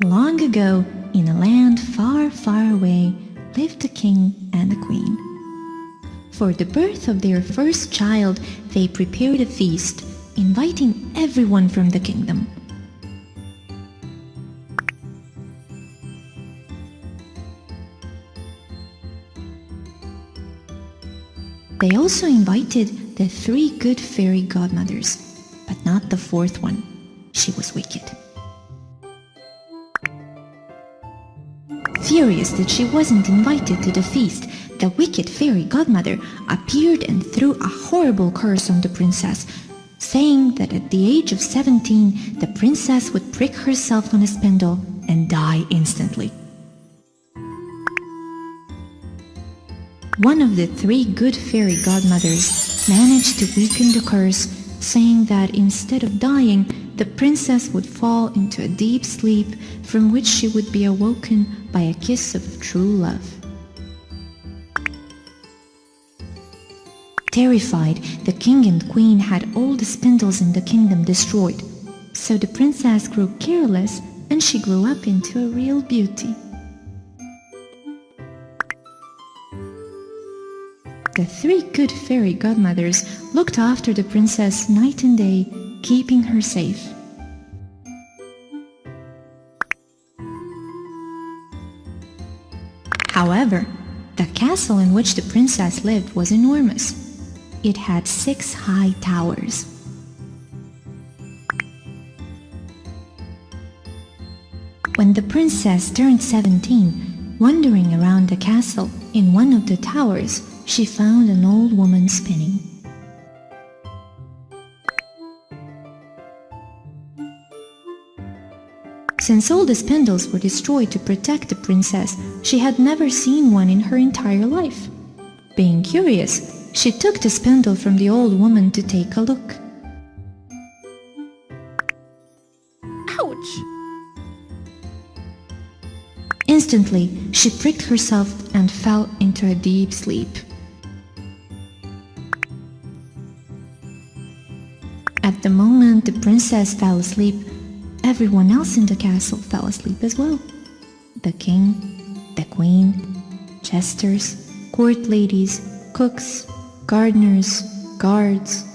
Long ago, in a land far, far away, lived a king and a queen. For the birth of their first child, they prepared a feast, inviting everyone from the kingdom. They also invited the 3 good fairy godmothers, but not the 4th one. She was wicked. Furious that she wasn't invited to the feast, the wicked fairy godmother appeared and threw a horrible curse on the princess, saying that at the age of 17, the princess would prick herself on a spindle and die instantly. One of the 3 good fairy godmothers managed to weaken the curse, saying that instead of dying, the princess would fall into a deep sleep from which she would be awoken by a kiss of true love. Terrified, the king and queen had all the spindles in the kingdom destroyed, so the princess grew careless and she grew up into a real beauty. The 3 good fairy godmothers looked after the princess night and day, keeping her safe. However, the castle in which the princess lived was enormous. It had 6 high towers. When the princess turned 17, wandering around the castle in one of the towers, she found an old woman spinning. Since all the spindles were destroyed to protect the princess, she had never seen one in her entire life. Being curious, she took the spindle from the old woman to take a look. Ouch! Instantly, she pricked herself and fell into a deep sleep. At the moment the princess fell asleep, everyone else in the castle fell asleep as well. The king, the queen, jesters, court ladies, cooks, gardeners, guards.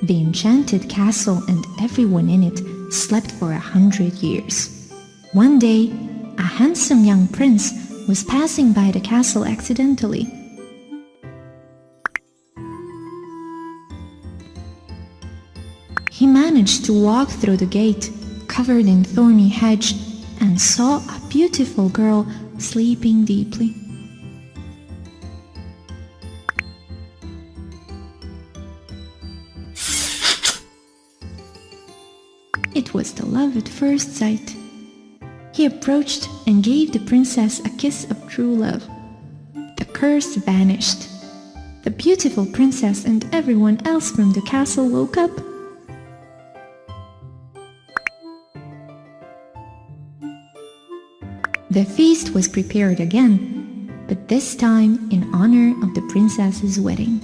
The enchanted castle and everyone in it slept for 100 years. One day, a handsome young prince was passing by the castle accidentally. He managed to walk through the gate, covered in thorny hedge, and saw a beautiful girl sleeping deeply. It was the love at first sight. He approached and gave the princess a kiss of true love. The curse vanished. The beautiful princess and everyone else from the castle woke up. The feast was prepared again, but this time in honor of the princess's wedding.